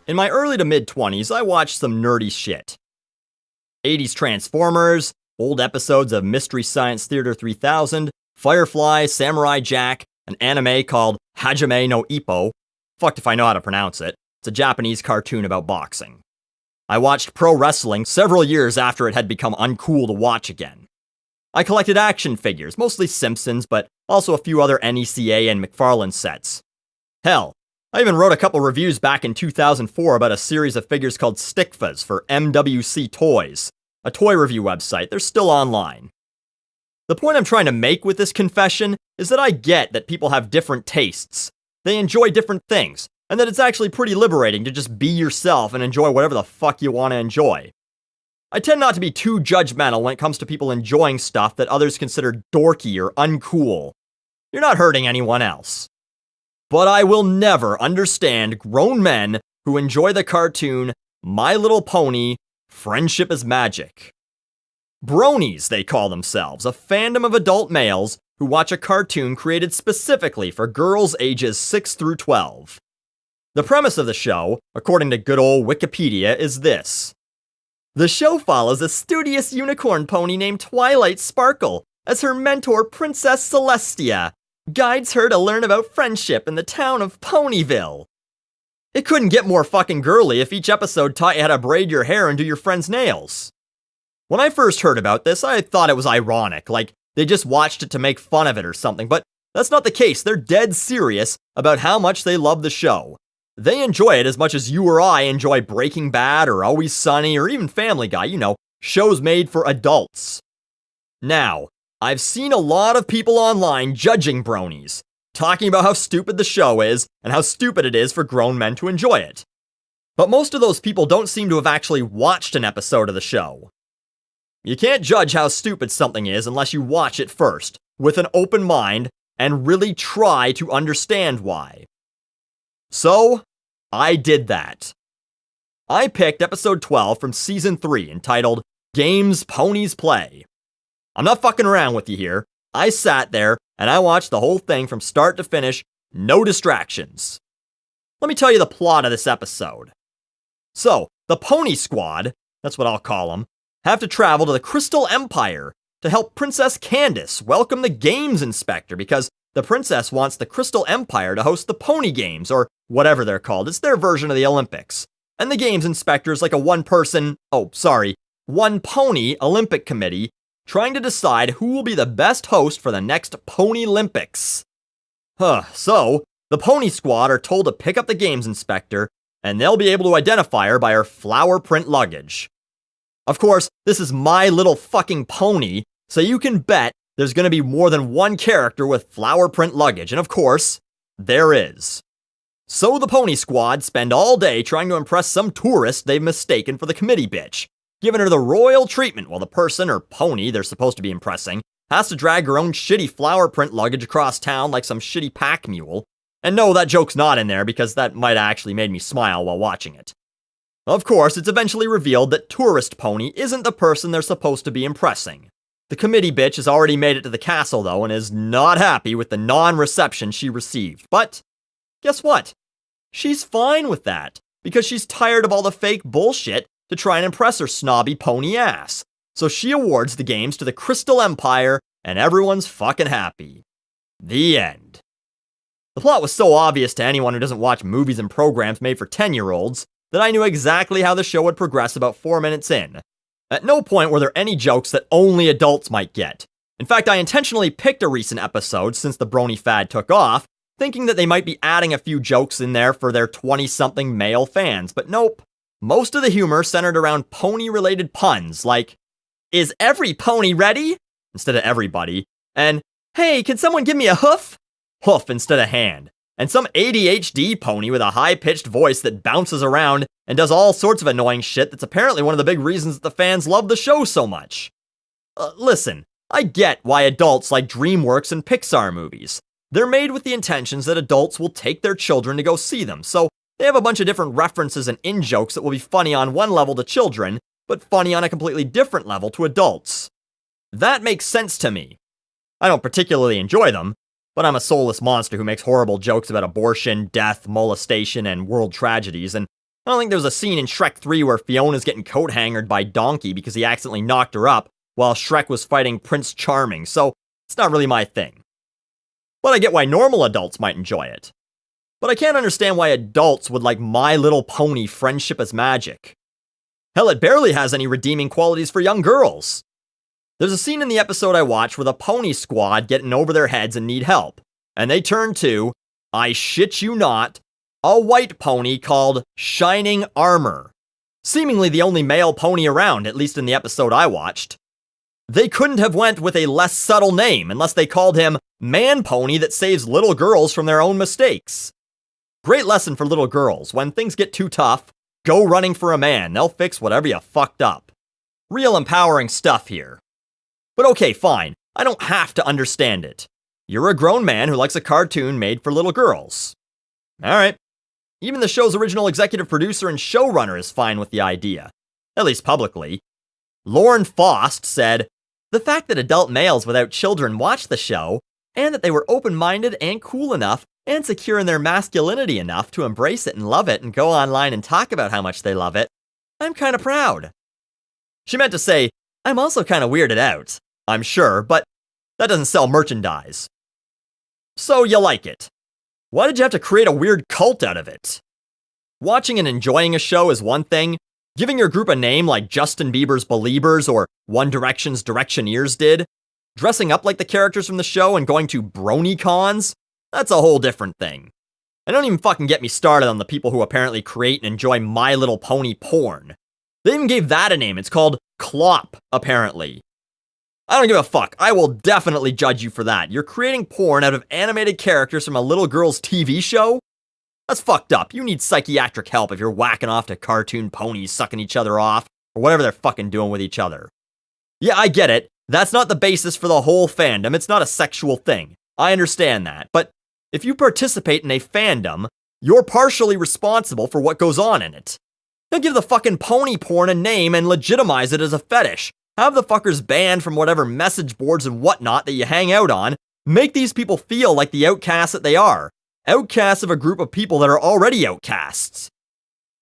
In my early to mid-20s, I watched some nerdy shit. 80s Transformers, old episodes of Mystery Science Theater 3000, Firefly, Samurai Jack, an anime called Hajime no Ippo. Fucked if I know how to pronounce it. It's a Japanese cartoon about boxing. I watched pro wrestling several years after it had become uncool to watch again. I collected action figures, mostly Simpsons, but also a few other NECA and McFarlane sets. Hell, I even wrote a couple reviews back in 2004 about a series of figures called Stickfas for MWC Toys, a toy review website. They're still online. The point I'm trying to make with this confession is that I get that people have different tastes. They enjoy different things, and that it's actually pretty liberating to just be yourself and enjoy whatever the fuck you want to enjoy. I tend not to be too judgmental when it comes to people enjoying stuff that others consider dorky or uncool. You're not hurting anyone else. But I will never understand grown men who enjoy the cartoon My Little Pony, Friendship is Magic. Bronies, they call themselves, a fandom of adult males who watch a cartoon created specifically for girls ages 6 through 12. The premise of the show, according to good old Wikipedia, is this. The show follows a studious unicorn pony named Twilight Sparkle as her mentor, Princess Celestia, guides her to learn about friendship in the town of Ponyville. It couldn't get more fucking girly if each episode taught you how to braid your hair and do your friend's nails. When I first heard about this, I thought it was ironic, like they just watched it to make fun of it or something, but that's not the case. They're dead serious about how much they love the show. They enjoy it as much as you or I enjoy Breaking Bad or Always Sunny or even Family Guy, shows made for adults. Now, I've seen a lot of people online judging bronies, talking about how stupid the show is and how stupid it is for grown men to enjoy it. But most of those people don't seem to have actually watched an episode of the show. You can't judge how stupid something is unless you watch it first, with an open mind, and really try to understand why. So, I did that. I picked episode 12 from season 3 entitled Games Ponies Play. I'm not fucking around with you here. I sat there and I watched the whole thing from start to finish, no distractions. Let me tell you the plot of this episode. So, the Pony Squad, that's what I'll call them, have to travel to the Crystal Empire to help Princess Candace welcome the Games Inspector because the princess wants the Crystal Empire to host the Pony Games, or whatever they're called. It's their version of the Olympics. And the Games Inspector is like a one pony Olympic committee trying to decide who will be the best host for the next Pony Olympics. So, the Pony Squad are told to pick up the Games Inspector, and they'll be able to identify her by her flower print luggage. Of course, this is My Little Fucking Pony, so you can bet there's going to be more than one character with flower print luggage, and of course, there is. So the Pony Squad spend all day trying to impress some tourist they've mistaken for the committee bitch, giving her the royal treatment while the person or pony they're supposed to be impressing has to drag her own shitty flower print luggage across town like some shitty pack mule. And no, that joke's not in there because that might have actually made me smile while watching it. Of course, it's eventually revealed that Tourist Pony isn't the person they're supposed to be impressing. The committee bitch has already made it to the castle though and is not happy with the non-reception she received. But guess what? She's fine with that because she's tired of all the fake bullshit to try and impress her snobby pony ass. So she awards the games to the Crystal Empire and everyone's fucking happy. The end. The plot was so obvious to anyone who doesn't watch movies and programs made for 10-year-olds that I knew exactly how the show would progress about 4 minutes in. At no point were there any jokes that only adults might get. In fact, I intentionally picked a recent episode since the Brony fad took off, thinking that they might be adding a few jokes in there for their 20-something male fans, but nope. Most of the humor centered around pony-related puns, like, is every pony ready? Instead of everybody, and, hey, can someone give me a hoof? Hoof instead of hand. And some ADHD pony with a high-pitched voice that bounces around and does all sorts of annoying shit that's apparently one of the big reasons that the fans love the show so much. Listen, I get why adults like DreamWorks and Pixar movies. They're made with the intentions that adults will take their children to go see them, so they have a bunch of different references and in-jokes that will be funny on one level to children, but funny on a completely different level to adults. That makes sense to me. I don't particularly enjoy them, but I'm a soulless monster who makes horrible jokes about abortion, death, molestation, and world tragedies, and I don't think there's a scene in Shrek 3 where Fiona's getting coat-hangered by Donkey because he accidentally knocked her up while Shrek was fighting Prince Charming, so it's not really my thing. But I get why normal adults might enjoy it. But I can't understand why adults would like My Little Pony Friendship as Magic. Hell, it barely has any redeeming qualities for young girls. There's a scene in the episode I watched with a pony squad getting over their heads and need help, and they turn to, I shit you not, a white pony called Shining Armor. Seemingly the only male pony around, at least in the episode I watched. They couldn't have went with a less subtle name unless they called him Man Pony that saves little girls from their own mistakes. Great lesson for little girls. When things get too tough, go running for a man. They'll fix whatever you fucked up. Real empowering stuff here. But okay, fine. I don't have to understand it. You're a grown man who likes a cartoon made for little girls. Alright. Even the show's original executive producer and showrunner is fine with the idea. At least publicly. Lauren Faust said, the fact that adult males without children watch the show, and that they were open-minded and cool enough and secure in their masculinity enough to embrace it and love it and go online and talk about how much they love it, I'm kinda proud. She meant to say, I'm also kinda weirded out, I'm sure, but that doesn't sell merchandise. So you like it. Why did you have to create a weird cult out of it? Watching and enjoying a show is one thing. Giving your group a name like Justin Bieber's Beliebers or One Direction's Directioneers did, dressing up like the characters from the show and going to Brony cons, that's a whole different thing. And don't even fucking get me started on the people who apparently create and enjoy My Little Pony porn. They even gave that a name, it's called Clop, apparently. I don't give a fuck, I will definitely judge you for that. You're creating porn out of animated characters from a little girl's TV show? That's fucked up. You need psychiatric help if you're whacking off to cartoon ponies sucking each other off, or whatever they're fucking doing with each other. Yeah, I get it. That's not the basis for the whole fandom. It's not a sexual thing. I understand that. But if you participate in a fandom, you're partially responsible for what goes on in it. Now give the fucking pony porn a name and legitimize it as a fetish. Have the fuckers banned from whatever message boards and whatnot that you hang out on. Make these people feel like the outcasts that they are. Outcasts of a group of people that are already outcasts.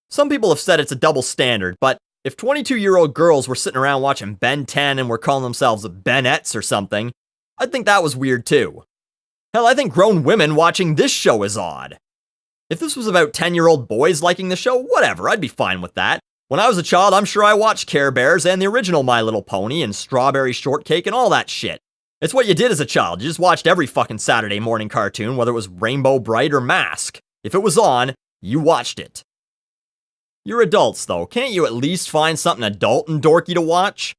Some people have said it's a double standard, but if 22-year-old girls were sitting around watching Ben 10 and were calling themselves Benettes or something, I'd think that was weird too. Hell, I think grown women watching this show is odd. If this was about 10-year-old boys liking the show, whatever, I'd be fine with that. When I was a child, I'm sure I watched Care Bears and the original My Little Pony and Strawberry Shortcake and all that shit. It's what you did as a child. You just watched every fucking Saturday morning cartoon, whether it was Rainbow Bright or Mask. If it was on, you watched it. You're adults, though. Can't you at least find something adult and dorky to watch?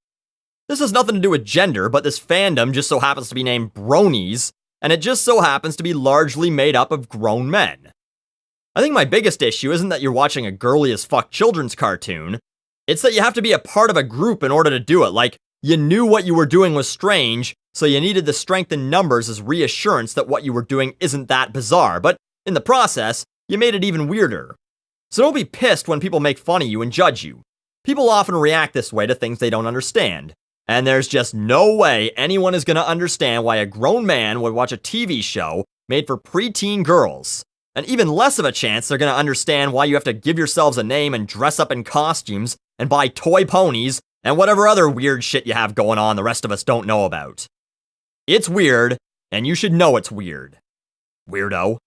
This has nothing to do with gender, but this fandom just so happens to be named Bronies, and it just so happens to be largely made up of grown men. I think my biggest issue isn't that you're watching a girly as fuck children's cartoon. It's that you have to be a part of a group in order to do it. Like, you knew what you were doing was strange, so you needed the strength in numbers as reassurance that what you were doing isn't that bizarre, but in the process, you made it even weirder. So don't be pissed when people make fun of you and judge you. People often react this way to things they don't understand, and there's just no way anyone is going to understand why a grown man would watch a TV show made for preteen girls, and even less of a chance they're going to understand why you have to give yourselves a name and dress up in costumes and buy toy ponies and whatever other weird shit you have going on the rest of us don't know about. It's weird, and you should know it's weird. Weirdo.